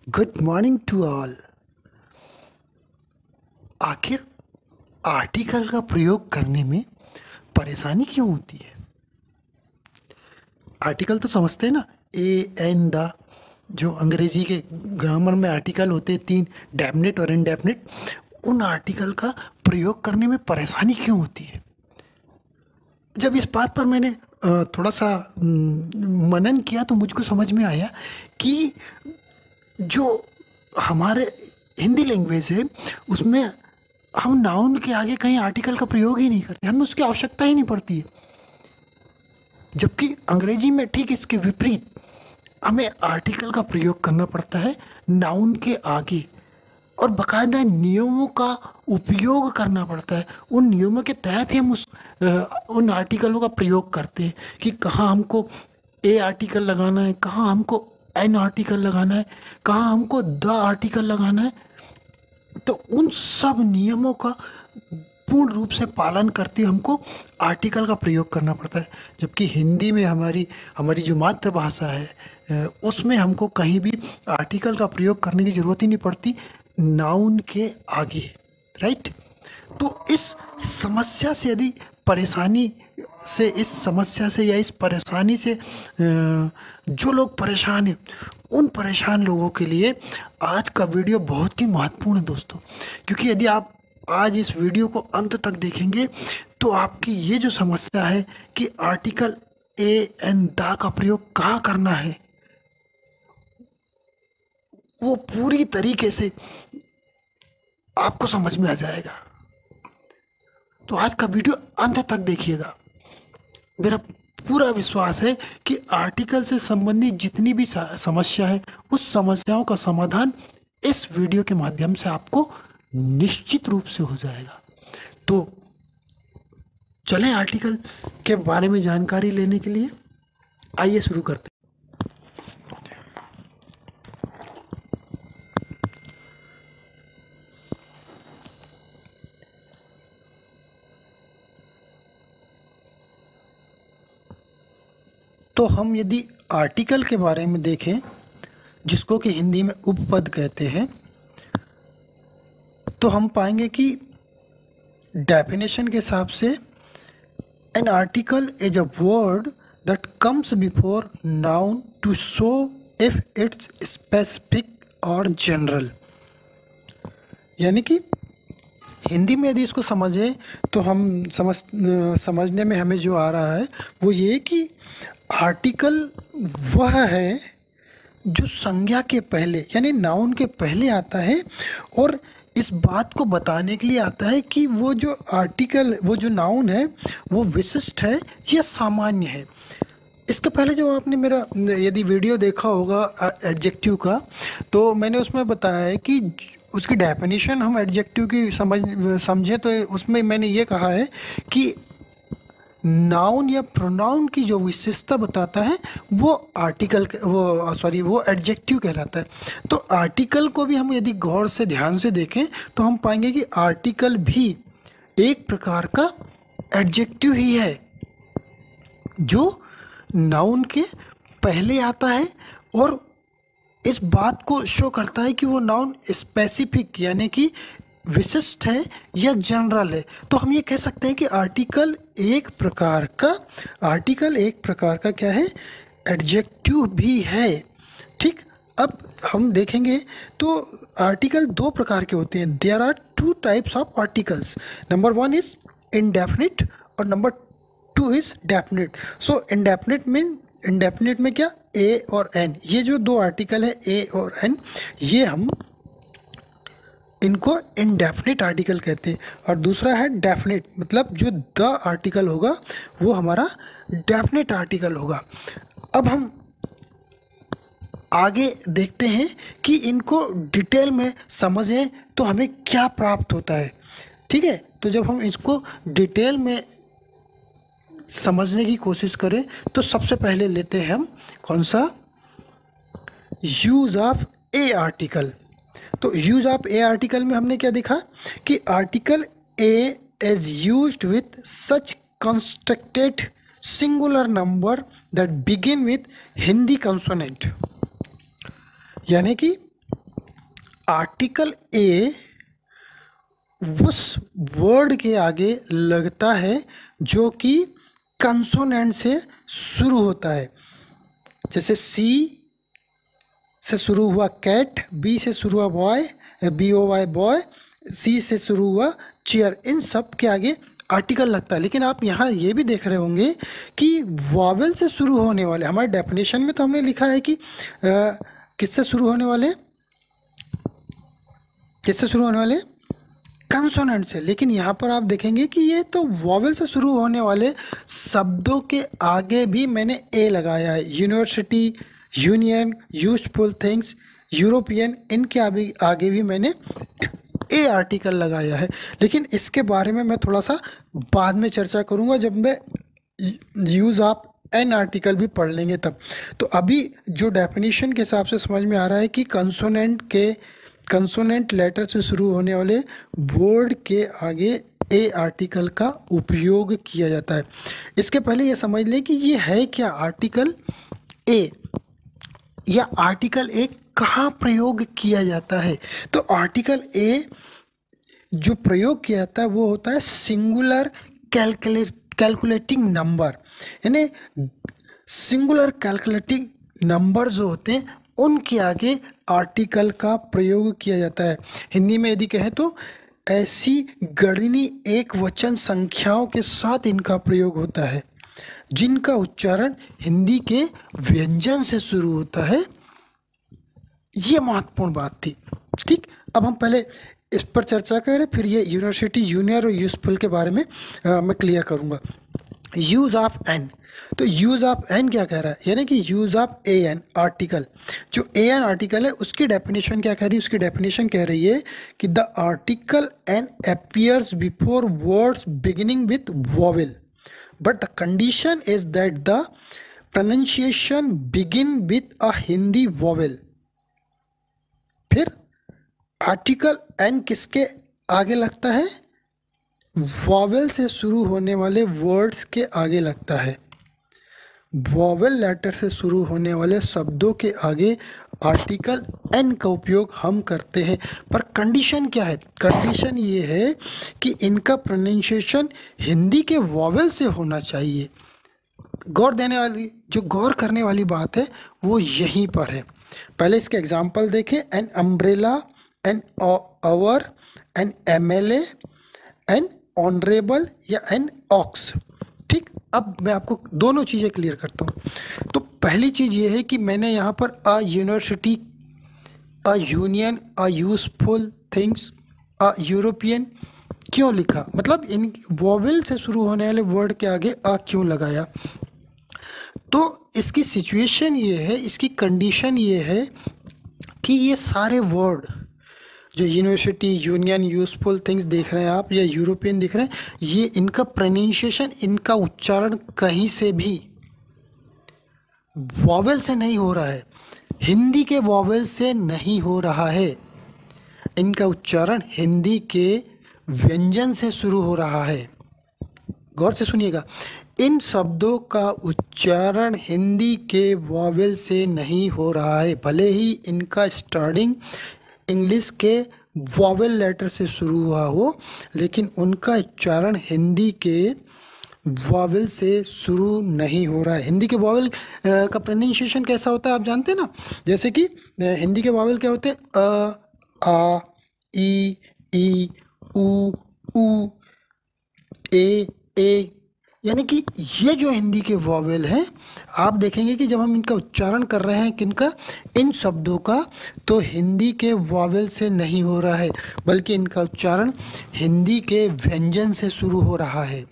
Good morning to all. आखिर article का प्रयोग करने में परेशानी क्यों होती है? आर्टिकल तो समझते हैं ना, ए एन द। जो अंग्रेजी के ग्रामर में आर्टिकल होते हैं तीन, डेफिनेट और इनडेफिनेट। उन आर्टिकल का प्रयोग करने में परेशानी क्यों होती है? जब इस बात पर मैंने थोड़ा सा मनन किया तो मुझको समझ में आया कि जो हमारे हिंदी लैंग्वेज है उसमें हम नाउन के आगे कहीं आर्टिकल का प्रयोग ही नहीं करते, हमें उसकी आवश्यकता ही नहीं पड़ती है। जबकि अंग्रेजी में ठीक इसके विपरीत हमें आर्टिकल का प्रयोग करना पड़ता है नाउन के आगे, और बाकायदा नियमों का उपयोग करना पड़ता है। उन नियमों के तहत ही हम उन आर्टिकलों का प्रयोग करते हैं कि कहाँ हमको ए आर्टिकल लगाना है, कहाँ हमको एन आर्टिकल लगाना है, कहाँ हमको द आर्टिकल लगाना है। तो उन सब नियमों का पूर्ण रूप से पालन करते हमको आर्टिकल का प्रयोग करना पड़ता है। जबकि हिंदी में हमारी हमारी जो मातृभाषा है उसमें हमको कहीं भी आर्टिकल का प्रयोग करने की ज़रूरत ही नहीं पड़ती नाउन के आगे, राइट। तो इस समस्या से यदि परेशानी से इस समस्या से या इस परेशानी से जो लोग परेशान हैं उन परेशान लोगों के लिए आज का वीडियो बहुत ही महत्वपूर्ण है दोस्तों। क्योंकि यदि आप आज इस वीडियो को अंत तक देखेंगे तो आपकी ये जो समस्या है कि आर्टिकल ए एन दा का प्रयोग कहाँ करना है वो पूरी तरीके से आपको समझ में आ जाएगा। तो आज का वीडियो अंत तक देखिएगा। मेरा पूरा विश्वास है कि आर्टिकल से संबंधित जितनी भी समस्या है उस समस्याओं का समाधान इस वीडियो के माध्यम से आपको निश्चित रूप से हो जाएगा। तो चलें आर्टिकल के बारे में जानकारी लेने के लिए, आइए शुरू करते हैं। तो हम यदि आर्टिकल के बारे में देखें जिसको कि हिंदी में उपपद कहते हैं तो हम पाएंगे कि डेफिनेशन के हिसाब से an article is a word that comes before noun to show if it's specific or general. यानी कि हिंदी में यदि इसको समझें तो हम समझने में हमें जो आ रहा है वो ये कि आर्टिकल वह है जो संज्ञा के पहले यानी नाउन के पहले आता है और इस बात को बताने के लिए आता है कि वो जो आर्टिकल वो जो नाउन है वो विशिष्ट है या सामान्य है। इसके पहले जो आपने मेरा यदि वीडियो देखा होगा एडजेक्टिव का तो मैंने उसमें बताया है कि उसकी डेफिनेशन हम एडजेक्टिव की समझे तो उसमें मैंने ये कहा है कि नाउन या प्रोनाउन की जो विशेषता बताता है वो आर्टिकल वो एडजेक्टिव कहलाता है। तो आर्टिकल को भी हम यदि गौर से ध्यान से देखें तो हम पाएंगे कि आर्टिकल भी एक प्रकार का एडजेक्टिव ही है जो नाउन के पहले आता है और इस बात को शो करता है कि वो नाउन स्पेसिफिक यानी कि विशिष्ट है या जनरल है। तो हम ये कह सकते हैं कि आर्टिकल एक प्रकार का क्या है, एडजेक्टिव भी है। ठीक, अब हम देखेंगे तो आर्टिकल दो प्रकार के होते हैं। There are two types of articles. Number one is indefinite और number two is definite. So indefinite में क्या, ए और एन, ये जो दो आर्टिकल है ए और एन, ये हम इनको इनडेफिनिट आर्टिकल कहते हैं। और दूसरा है डेफिनिट, मतलब जो द आर्टिकल होगा वो हमारा डेफिनिट आर्टिकल होगा। अब हम आगे देखते हैं कि इनको डिटेल में समझें तो हमें क्या प्राप्त होता है। ठीक है, तो जब हम इसको डिटेल में समझने की कोशिश करें तो सबसे पहले लेते हैं हम कौन सा, यूज ऑफ ए आर्टिकल। तो यूज ऑफ ए आर्टिकल में हमने क्या देखा कि article a is used with such constructed singular number that begin with Hindi consonant. यानी कि आर्टिकल ए उस वर्ड के आगे लगता है जो कि कंसोनेंट से शुरू होता है। जैसे सी से शुरू हुआ कैट, बी से शुरू हुआ बॉय, BOY बॉय, सी से शुरू हुआ चेयर, इन सब के आगे आर्टिकल लगता है। लेकिन आप यहाँ ये भी देख रहे होंगे कि वॉवेल से शुरू होने वाले, हमारे डेफिनेशन में तो हमने लिखा है कि किससे शुरू होने वाले, किससे शुरू होने वाले, कंसोनेंट से। लेकिन यहाँ पर आप देखेंगे कि ये तो वॉवेल से शुरू होने वाले शब्दों के आगे भी मैंने ए लगाया है। University, union, useful things, European, इनके आगे भी मैंने ए आर्टिकल लगाया है। लेकिन इसके बारे में मैं थोड़ा सा बाद में चर्चा करूँगा, जब मैं यूज़ ऑफ एन आर्टिकल भी पढ़ लेंगे तब। तो अभी जो डेफिनेशन के हिसाब से समझ में आ रहा है कि कंसोनेंट लेटर से शुरू होने वाले वर्ड के आगे ए आर्टिकल का उपयोग किया जाता है। इसके पहले ये समझ लें कि ये है क्या आर्टिकल ए, या आर्टिकल ए कहाँ प्रयोग किया जाता है। तो आर्टिकल ए जो प्रयोग किया जाता है वो होता है सिंगुलर कैलकुलेटिंग नंबर, यानी सिंगुलर कैलकुलेटिंग नंबर जो होते हैं उनके आगे आर्टिकल का प्रयोग किया जाता है। हिंदी में यदि कहें तो ऐसी गणनीय एक वचन संख्याओं के साथ इनका प्रयोग होता है जिनका उच्चारण हिंदी के व्यंजन से शुरू होता है। ये महत्वपूर्ण बात थी। ठीक, अब हम पहले इस पर चर्चा करें, फिर ये यूनिवर्सिटी, यूनियन और यूजफुल के बारे में मैं क्लियर करूँगा। यूज़ ऑफ एन, तो यूज़ ऑफ एन क्या कह रहा है, यानी कि use of A an article, जो ए एन आर्टिकल है उसकी डेफिनेशन क्या कह रही है, उसकी डेफिनेशन कह रही है कि the article an appears before words beginning with vowel but the condition is that the pronunciation begin with a Hindi vowel. फिर आर्टिकल एन किसके आगे लगता है, वॉवेल से शुरू होने वाले वर्ड्स के आगे लगता है। वॉवेल लेटर से शुरू होने वाले शब्दों के आगे आर्टिकल एन का उपयोग हम करते हैं। पर कंडीशन क्या है, कंडीशन ये है कि इनका प्रोनाउंसिएशन हिंदी के वॉवेल से होना चाहिए। गौर देने वाली, जो गौर करने वाली बात है वो यहीं पर है। पहले इसके एग्जाम्पल देखें, an umbrella, an hour, an MLA, an honourable या एन ऑक्स। ठीक, अब मैं आपको दोनों चीज़ें क्लियर करता हूँ। तो पहली चीज़ ये है कि मैंने यहाँ पर a university, a union, a useful things, a European क्यों लिखा, मतलब इन वॉवेल से शुरू होने वाले वर्ड के आगे अ क्यों लगाया। तो इसकी सिचुएशन ये है, इसकी कंडीशन ये है कि ये सारे वर्ड जो यूनिवर्सिटी, यूनियन, यूजफुल थिंग्स देख रहे हैं आप, या यूरोपियन देख रहे हैं, ये इनका प्रोनाउंसिएशन, इनका उच्चारण कहीं से भी वॉवेल से नहीं हो रहा है, हिंदी के वॉवेल से नहीं हो रहा है। इनका उच्चारण हिंदी के व्यंजन से शुरू हो रहा है। गौर से सुनिएगा, इन शब्दों का उच्चारण हिंदी के वॉवेल से नहीं हो रहा है, भले ही इनका स्टार्टिंग इंग्लिश के वॉवेल लेटर से शुरू हुआ हो, लेकिन उनका उच्चारण हिंदी के वॉवेल से शुरू नहीं हो रहा है। हिंदी के वॉवेल का प्रोनाउंसिएशन कैसा होता है आप जानते हैं ना, जैसे कि हिंदी के वॉवेल क्या होते हैं, आ, ई, उ, ए, यानी कि ये जो हिंदी के वॉवेल हैं, आप देखेंगे कि जब हम इनका उच्चारण कर रहे हैं किनका, इन शब्दों का, तो हिंदी के वॉवेल से नहीं हो रहा है, बल्कि इनका उच्चारण हिंदी के व्यंजन से शुरू हो रहा है।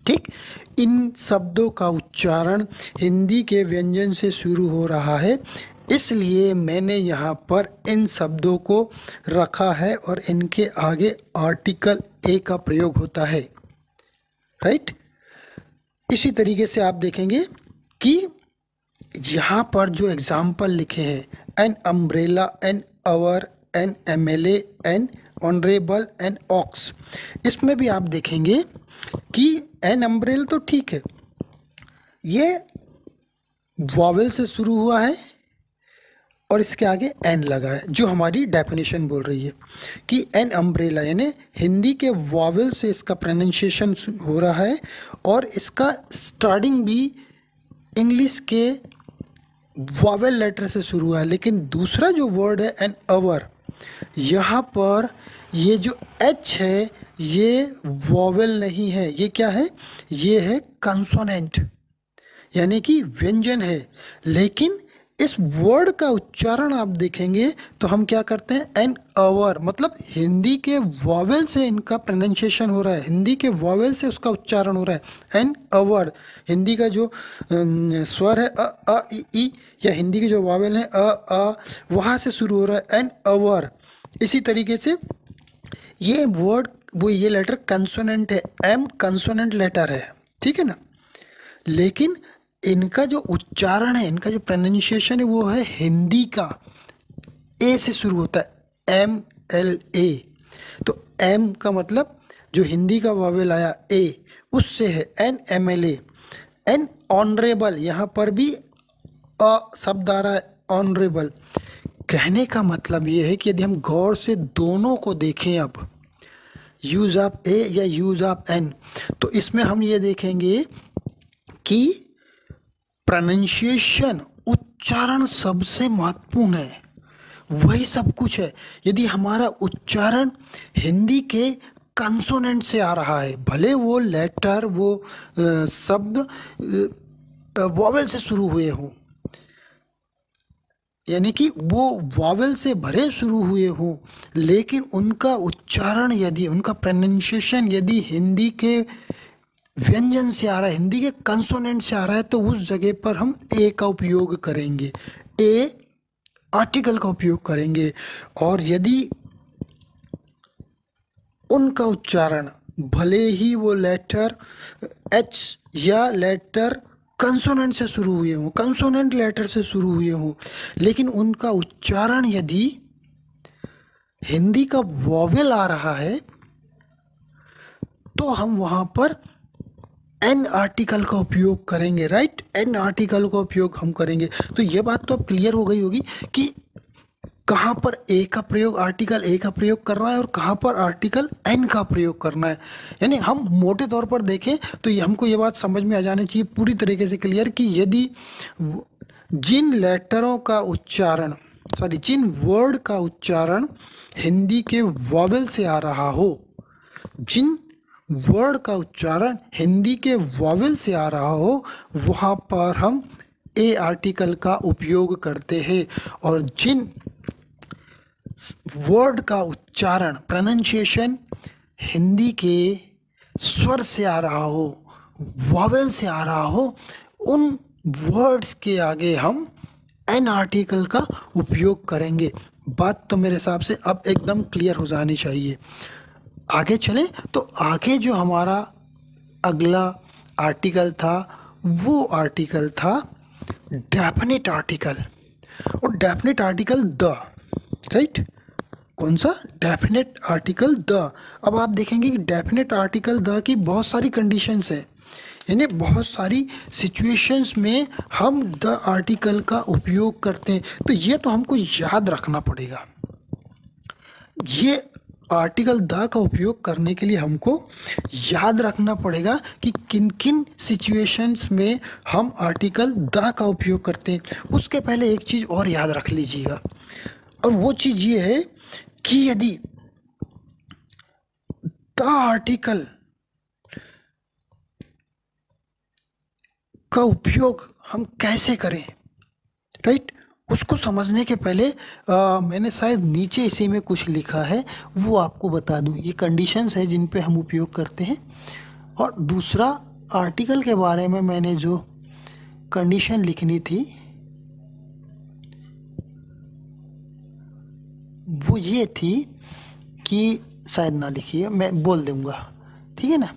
ठीक, इन शब्दों का उच्चारण हिंदी के व्यंजन से शुरू हो रहा है, इसलिए मैंने यहाँ पर इन शब्दों को रखा है और इनके आगे आर्टिकल ए का प्रयोग होता है। राइट, इसी तरीके से आप देखेंगे कि यहाँ पर जो एग्जाम्पल लिखे हैं, an umbrella, an hour, an MLA, an honourable, an ox, इसमें भी आप देखेंगे कि एन अम्ब्रेला तो ठीक है, ये वॉवेल से शुरू हुआ है और इसके आगे एन लगा है, जो हमारी डेफिनेशन बोल रही है कि एन अम्ब्रेला, यानी हिंदी के वॉवेल से इसका प्रोनाउंसिएशन हो रहा है और इसका स्टार्टिंग भी इंग्लिश के वॉवेल लेटर से शुरू हुआ है। लेकिन दूसरा जो वर्ड है एन अवर, यहाँ पर ये जो एच है ये वॉवेल नहीं है, ये क्या है, ये है कंसोनेंट, यानी कि व्यंजन है। लेकिन इस वर्ड का उच्चारण आप देखेंगे तो हम क्या करते हैं, एन अवर, मतलब हिंदी के वॉवेल से इनका प्रोनाउंसिएशन हो रहा है, हिंदी के वॉवेल से उसका उच्चारण हो रहा है। एन अवर, हिंदी का जो स्वर है अ ई, या हिंदी के जो वॉवेल है अ वहाँ से शुरू हो रहा है, एन अवर। इसी तरीके से ये वर्ड, वो ये लेटर कंसोनेंट है, एम कंसोनेंट लेटर है, ठीक है ना। लेकिन इनका जो उच्चारण है, इनका जो प्रोनाउंसिएशन है वो है हिंदी का ए से शुरू होता है, एम एल ए। तो एम का मतलब जो हिंदी का वॉवेल आया ए, उससे है an M L A. An honourable, यहाँ पर भी अ शब्द आ रहा है, ऑनरेबल। कहने का मतलब ये है कि यदि हम गौर से दोनों को देखें, अब यूज ऑफ ए या यूज ऑफ एन, तो इसमें हम ये देखेंगे कि प्रोनाउंसिएशन, उच्चारण सबसे महत्वपूर्ण है, वही सब कुछ है। यदि हमारा उच्चारण हिंदी के कंसोनेंट से आ रहा है, भले वो लेटर, वो शब्द वॉवेल से शुरू हुए हों, यानी कि वो वॉवेल से भरे शुरू हुए हों, लेकिन उनका उच्चारण यदि, उनका प्रोनाउंसिएशन यदि हिंदी के व्यंजन से आ रहा है, हिंदी के कंसोनेंट से आ रहा है, तो उस जगह पर हम ए का उपयोग करेंगे, ए आर्टिकल का उपयोग करेंगे। और यदि उनका उच्चारण भले ही वो लेटर एच या लेटर कंसोनेंट से शुरू हुए हों, कंसोनेंट लेटर से शुरू हुए हों, लेकिन उनका उच्चारण यदि हिंदी का वॉवेल आ रहा है, तो हम वहाँ पर एन आर्टिकल का उपयोग करेंगे, राइट। एन आर्टिकल का उपयोग हम करेंगे। तो ये बात तो अब क्लियर हो गई होगी कि कहाँ पर ए का प्रयोग, आर्टिकल ए का प्रयोग करना है और कहाँ पर आर्टिकल एन का प्रयोग करना है। यानी हम मोटे तौर पर देखें तो ये हमको ये बात समझ में आ जानी चाहिए पूरी तरीके से क्लियर कि यदि जिन लेटरों का उच्चारण, जिन वर्ड का उच्चारण हिंदी के वॉवेल से आ रहा हो, जिन वर्ड का उच्चारण हिंदी के वॉवेल से आ रहा हो, वहाँ पर हम ए आर्टिकल का उपयोग करते हैं। और जिन वर्ड का उच्चारण, प्रोनाउंसिएशन हिंदी के स्वर से आ रहा हो, वॉवेल से आ रहा हो, उन वर्ड्स के आगे हम एन आर्टिकल का उपयोग करेंगे। बात तो मेरे हिसाब से अब एकदम क्लियर हो जानी चाहिए। आगे चलें तो आगे जो हमारा अगला आर्टिकल था वो आर्टिकल था डेफिनेट आर्टिकल, और डेफिनेट आर्टिकल द, राइट। कौन सा, डेफिनेट आर्टिकल द। अब आप देखेंगे कि डेफिनेट आर्टिकल द की बहुत सारी कंडीशंस है, यानी बहुत सारी सिचुएशंस में हम द आर्टिकल का उपयोग करते हैं। तो ये तो हमको याद रखना पड़ेगा, ये आर्टिकल द का उपयोग करने के लिए हमको याद रखना पड़ेगा कि किन किन सिचुएशंस में हम आर्टिकल द का उपयोग करते हैं। उसके पहले एक चीज़ और याद रख लीजिएगा, और वो चीज़ ये है कि यदि द आर्टिकल का उपयोग हम कैसे करें, राइट, उसको समझने के पहले मैंने शायद नीचे इसी में कुछ लिखा है, वो आपको बता दूं। ये कंडीशंस है जिन पे हम उपयोग करते हैं। और दूसरा आर्टिकल के बारे में मैंने जो कंडीशन लिखनी थी वो ये थी कि शायद ना लिखिए, मैं बोल दूंगा, ठीक है ना।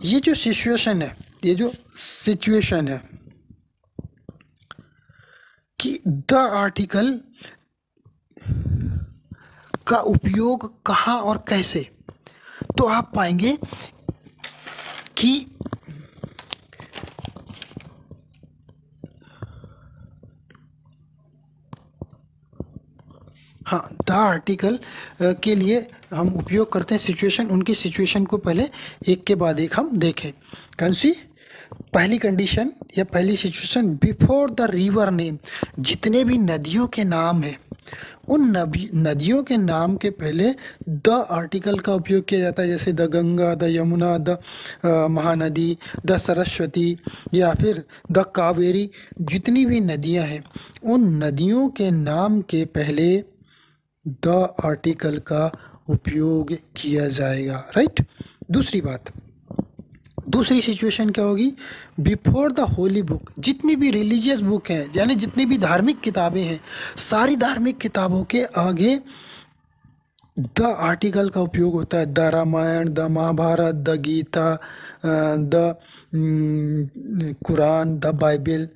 ये जो सिचुएशन है, ये जो सिचुएशन है कि द आर्टिकल का उपयोग कहाँ और कैसे, तो आप पाएंगे कि हाँ, द आर्टिकल के लिए हम उपयोग करते हैं सिचुएशन, उनकी सिचुएशन को पहले एक के बाद एक हम देखें। कौन सी पहली कंडीशन या पहली situation, before the river name, जितने भी नदियों के नाम हैं उन नदियों के नाम के पहले द आर्टिकल का उपयोग किया जाता है, जैसे the Ganga, the Yamuna, the Mahanadi, the Saraswati या फिर द कावेरी। जितनी भी नदियां हैं उन नदियों के नाम के पहले द आर्टिकल का उपयोग किया जाएगा, राइट। दूसरी बात, दूसरी सिचुएशन क्या होगी, बिफोर द होली बुक, जितनी भी रिलीजियस बुक हैं यानी जितनी भी धार्मिक किताबें हैं, सारी धार्मिक किताबों के आगे द आर्टिकल का उपयोग होता है। The Ramayana, the Mahabharata, the Gita, the Quran, the Bible,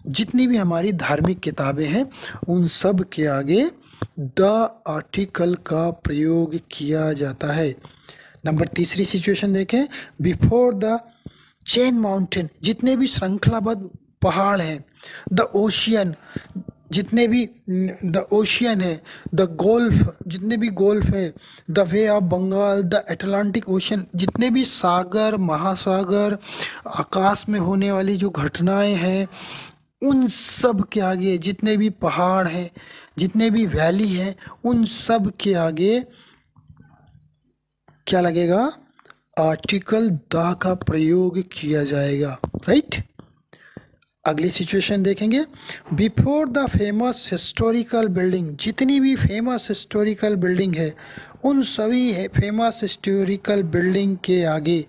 जितनी भी हमारी धार्मिक किताबें हैं उन सब के आगे द आर्टिकल का प्रयोग किया जाता है। नंबर तीसरी सिचुएशन देखें, बिफोर द चेन माउंटेन, जितने भी श्रृंखलाबद्ध पहाड़ हैं, द ओशियन, जितने भी द ओशियन है, द गोल्फ, जितने भी गोल्फ है, the bay of Bengal, the Atlantic ocean, जितने भी सागर महासागर, आकाश में होने वाली जो घटनाएं हैं उन सब के आगे, जितने भी पहाड़ हैं, जितने भी वैली हैं, उन सब के आगे क्या लगेगा, आर्टिकल द का प्रयोग किया जाएगा, राइट। अगली सिचुएशन देखेंगे, before the famous historical building, जितनी भी फेमस हिस्टोरिकल बिल्डिंग है उन सभी फेमस हिस्टोरिकल बिल्डिंग के आगे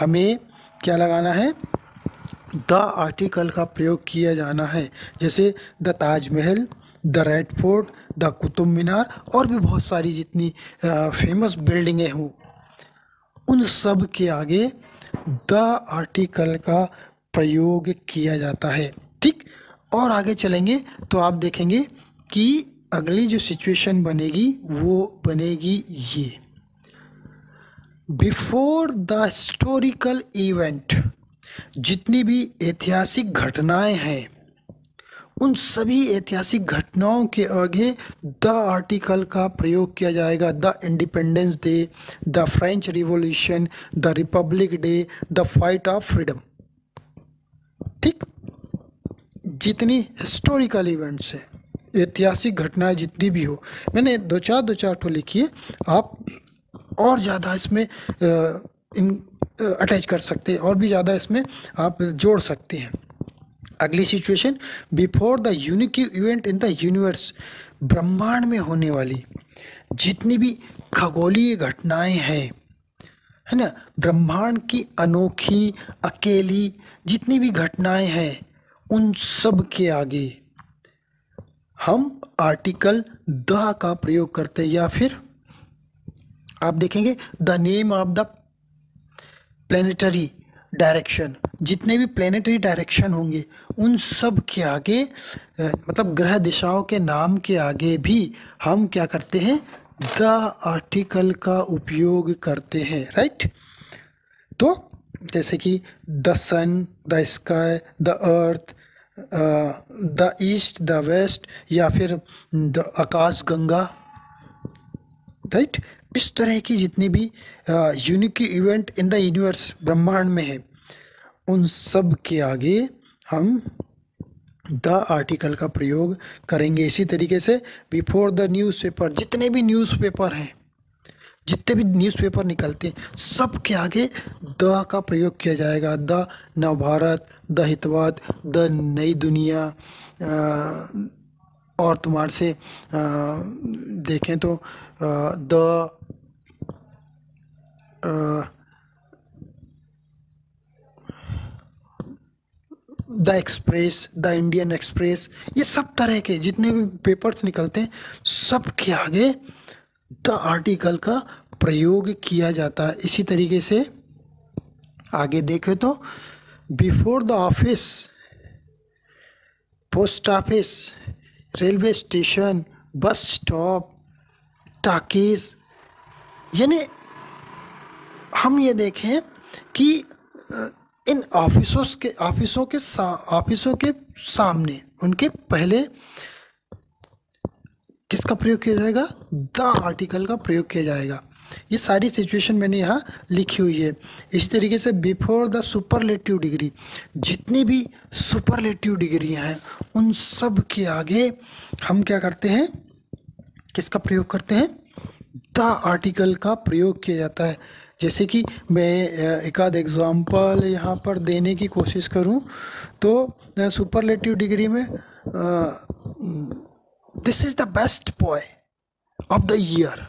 हमें क्या लगाना है, द आर्टिकल का प्रयोग किया जाना है। जैसे the Taj Mahal, the Red Fort, the Qutub Minar और भी बहुत सारी जितनी फेमस बिल्डिंगें हों उन सब के आगे द आर्टिकल का प्रयोग किया जाता है, ठीक। और आगे चलेंगे तो आप देखेंगे कि अगली जो सिचुएशन बनेगी वो बनेगी ये, बिफोर द हिस्टोरिकल इवेंट, जितनी भी ऐतिहासिक घटनाएं हैं उन सभी ऐतिहासिक घटनाओं के आगे द आर्टिकल का प्रयोग किया जाएगा। The independence day, the French revolution, the Republic day, the fight of freedom, ठीक। जितनी हिस्टोरिकल इवेंट्स हैं, ऐतिहासिक घटनाएं जितनी भी हो, मैंने दो चार ठो लिखी है, आप और ज़्यादा इसमें अटैच कर सकते हैं, और भी ज़्यादा इसमें आप जोड़ सकते हैं। अगली situation, before the unique event in the universe, ब्रह्मांड में होने वाली जितनी भी खगोलीय घटनाएं हैं, है ना, ब्रह्मांड की अनोखी अकेली जितनी भी घटनाएं हैं उन सब के आगे हम आर्टिकल द का प्रयोग करते हैं। या फिर आप देखेंगे the name of the planetary direction, जितने भी प्लेनेटरी डायरेक्शन होंगे उन सब के आगे मतलब ग्रह दिशाओं के नाम के आगे भी हम क्या करते हैं, द आर्टिकल का उपयोग करते हैं, राइट। तो जैसे कि the sun, the sky, the earth, the east, the west, या फिर द आकाश गंगा, राइट। इस तरह की जितनी भी unique event in the universe ब्रह्मांड में है उन सब के आगे हम द आर्टिकल का प्रयोग करेंगे। इसी तरीके से बिफोर द न्यूज़पेपर, जितने भी न्यूज़पेपर हैं, जितने भी न्यूज़पेपर निकलते हैं सब के आगे द का प्रयोग किया जाएगा। The Navbharat, the Hitavada, the नई दुनिया, और तुम्हारे से देखें तो the express, the Indian express, ये सब तरह के जितने भी पेपर्स निकलते हैं सब के आगे द आर्टिकल का प्रयोग किया जाता है। इसी तरीके से आगे देखें तो before the office, post office, railway station, bus stop, talkies, यानी हम ये देखें कि इन ऑफिसों के सामने उनके पहले किसका प्रयोग किया जाएगा? द आर्टिकल का प्रयोग किया जाएगा। ये सारी सिचुएशन मैंने यहाँ लिखी हुई है। इसी तरीके से बिफोर द सुपरलेटिव डिग्री, जितनी भी सुपरलेटिव डिग्रियाँ हैं उन सब के आगे हम क्या करते हैं? किसका प्रयोग करते हैं? द आर्टिकल का प्रयोग किया जाता है। जैसे कि मैं एक आध एग्जाम्पल यहाँ पर देने की कोशिश करूँ तो सुपरलेटिव डिग्री में this is the best boy of the year,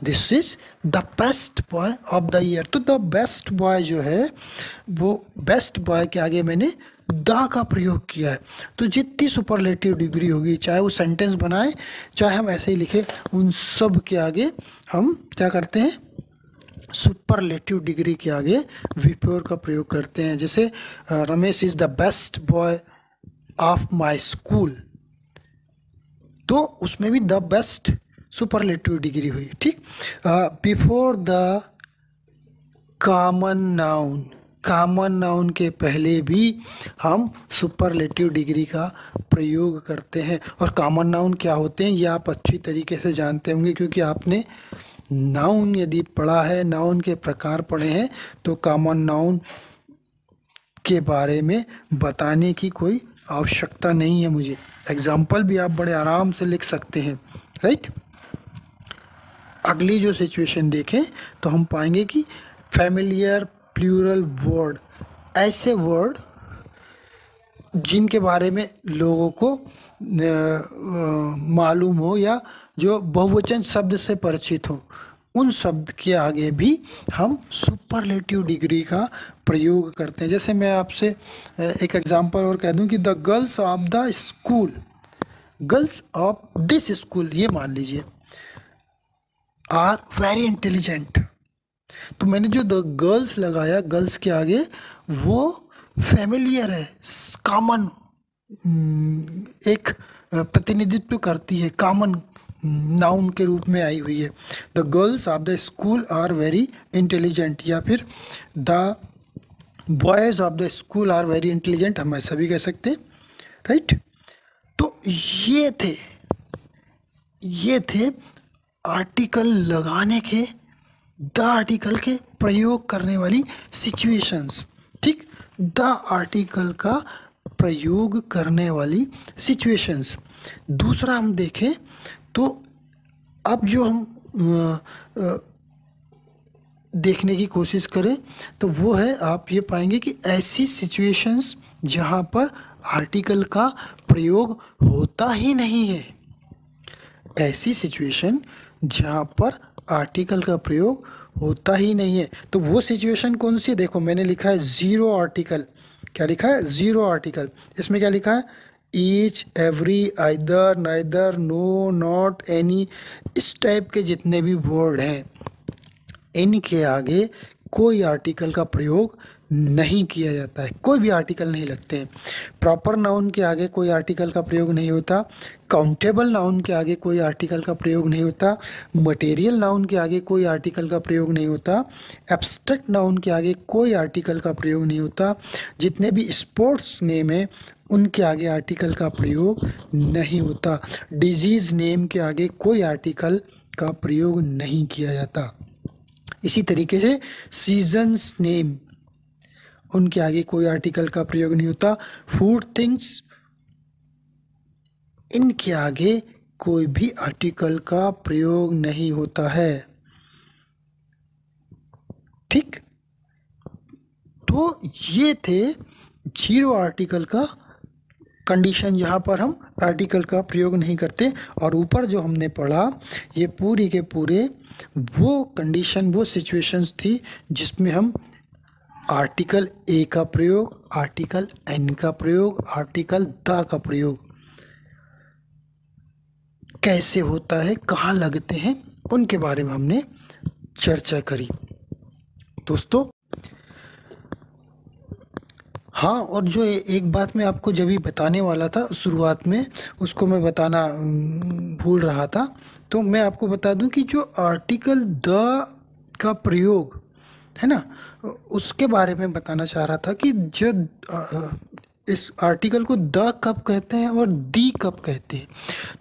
this is the best boy of the year. तो द बेस्ट बॉय जो है वो बेस्ट बॉय के आगे मैंने द का प्रयोग किया है। तो जितनी सुपरलेटिव डिग्री होगी, चाहे वो सेंटेंस बनाए चाहे हम ऐसे ही लिखे, उन सब के आगे हम क्या करते हैं? सुपरलेटिव डिग्री के आगे बिफोर का प्रयोग करते हैं। जैसे Ramesh is the best boy of my school, तो उसमें भी द बेस्ट सुपरलेटिव डिग्री हुई। ठीक, before the common noun, common noun के पहले भी हम सुपरलेटिव डिग्री का प्रयोग करते हैं। और कॉमन नाउन क्या होते हैं ये आप अच्छी तरीके से जानते होंगे, क्योंकि आपने नाउन यदि पढ़ा है, नाउन के प्रकार पढ़े हैं, तो कॉमन नाउन के बारे में बताने की कोई आवश्यकता नहीं है मुझे। एग्जाम्पल भी आप बड़े आराम से लिख सकते हैं, राइट। अगली जो सिचुएशन देखें तो हम पाएंगे कि फैमिलियर प्लूरल वर्ड, ऐसे वर्ड जिनके बारे में लोगों को मालूम हो या जो बहुवचन शब्द से परिचित हो, उन शब्द के आगे भी हम सुपरलेटिव डिग्री का प्रयोग करते हैं। जैसे मैं आपसे एक एग्जांपल और कह दूं कि the girls of the school, girls of this school, ये मान लीजिए, आर वेरी इंटेलिजेंट। तो मैंने जो द गर्ल्स लगाया गर्ल्स के आगे, वो फैमिलियर है, कॉमन एक प्रतिनिधित्व करती है, कॉमन नाउन के रूप में आई हुई है। The girls of the school are very intelligent, या फिर the boys of the school are very intelligent, हम ऐसा भी कह सकते हैं, राइट। तो ये थे आर्टिकल लगाने के, द आर्टिकल के प्रयोग करने वाली सिचुएशंस। ठीक, द आर्टिकल का प्रयोग करने वाली सिचुएशंस। दूसरा हम देखें तो अब जो हम देखने की कोशिश करें तो वो है, आप ये पाएंगे कि ऐसी सिचुएशंस जहाँ पर आर्टिकल का प्रयोग होता ही नहीं है, ऐसी सिचुएशन जहाँ पर आर्टिकल का प्रयोग होता ही नहीं है। तो वो सिचुएशन कौन सी? देखो मैंने लिखा है जीरो आर्टिकल। क्या लिखा है? Zero article. इसमें क्या लिखा है? Each, every, either, neither, no, not, any, इस टाइप के जितने भी वर्ड हैं, इनके आगे कोई आर्टिकल का प्रयोग नहीं किया जाता है, कोई भी आर्टिकल नहीं लगते हैं। प्रॉपर नाउन के आगे कोई आर्टिकल का प्रयोग नहीं होता, काउंटेबल नाउन के आगे कोई आर्टिकल का प्रयोग नहीं होता, मटेरियल नाउन के आगे कोई आर्टिकल का प्रयोग नहीं होता, एब्स्ट्रैक्ट नाउन के आगे कोई आर्टिकल का प्रयोग नहीं होता, जितने भी स्पोर्ट्स नेम है उनके आगे आर्टिकल का प्रयोग नहीं होता, डिजीज़ नेम के आगे कोई आर्टिकल का प्रयोग नहीं किया जाता। इसी तरीके से सीजन्स नेम, उनके आगे कोई आर्टिकल का प्रयोग नहीं होता। फूड थिंग्स, इनके आगे कोई भी आर्टिकल का प्रयोग नहीं होता है। ठीक, तो ये थे जीरो आर्टिकल का कंडीशन, जहाँ पर हम आर्टिकल का प्रयोग नहीं करते। और ऊपर जो हमने पढ़ा ये पूरी के पूरे वो कंडीशन, वो सिचुएशंस थी जिसमें हम आर्टिकल ए का प्रयोग, आर्टिकल एन का प्रयोग, आर्टिकल द का प्रयोग कैसे होता है, कहाँ लगते हैं, उनके बारे में हमने चर्चा करी दोस्तों। हाँ, और जो एक बात मैं आपको जब भी बताने वाला था शुरुआत में, उसको मैं बताना भूल रहा था, तो मैं आपको बता दूं कि जो आर्टिकल द का प्रयोग है ना, उसके बारे में बताना चाह रहा था कि जो इस आर्टिकल को द कब कहते हैं और दी कब कहते हैं।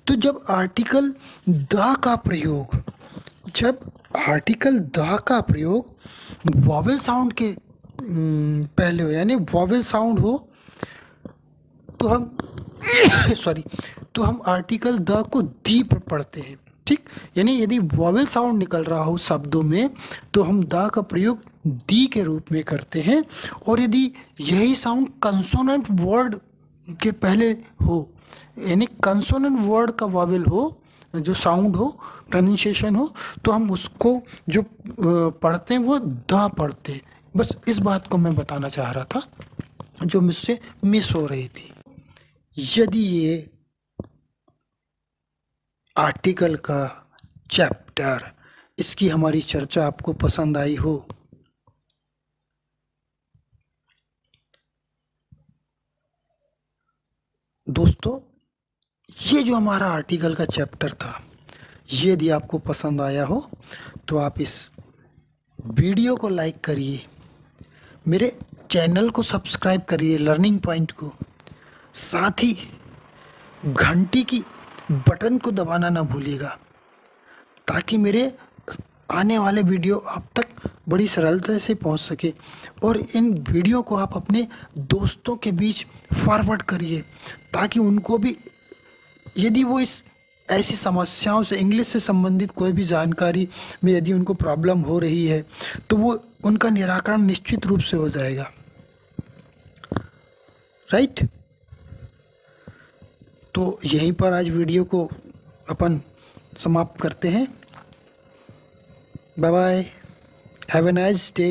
तो जब आर्टिकल द का प्रयोग, जब आर्टिकल द का प्रयोग वॉवेल साउंड के पहले हो, यानी वॉवेल साउंड हो, तो हम सॉरी, तो हम आर्टिकल द को दी पर पढ़ते हैं। ठीक, यानी यदि वॉवेल साउंड निकल रहा हो शब्दों में तो हम द का प्रयोग दी के रूप में करते हैं। और यदि यही साउंड कंसोनेंट वर्ड के पहले हो, यानी कंसोनेंट वर्ड का वॉवेल हो, जो साउंड हो, प्रोनाउंसिएशन हो, तो हम उसको जो पढ़ते हैं वो द पढ़ते हैं। बस इस बात को मैं बताना चाह रहा था जो मुझसे मिस हो रही थी। यदि ये आर्टिकल का चैप्टर, इसकी हमारी चर्चा आपको पसंद आई हो, दोस्तों ये जो हमारा आर्टिकल का चैप्टर था, ये यदि आपको पसंद आया हो तो आप इस वीडियो को लाइक करिए, मेरे चैनल को सब्सक्राइब करिए लर्निंग पॉइंट को, साथ ही घंटी की बटन को दबाना ना भूलिएगा ताकि मेरे आने वाले वीडियो आप तक बड़ी सरलता से पहुंच सके। और इन वीडियो को आप अपने दोस्तों के बीच फॉरवर्ड करिए ताकि उनको भी, यदि वो इस ऐसी समस्याओं से, इंग्लिश से संबंधित कोई भी जानकारी में यदि उनको प्रॉब्लम हो रही है तो वो उनका निराकरण निश्चित रूप से हो जाएगा। राइट, तो यहीं पर आज वीडियो को अपन समाप्त करते हैं। Bye bye, have a nice day.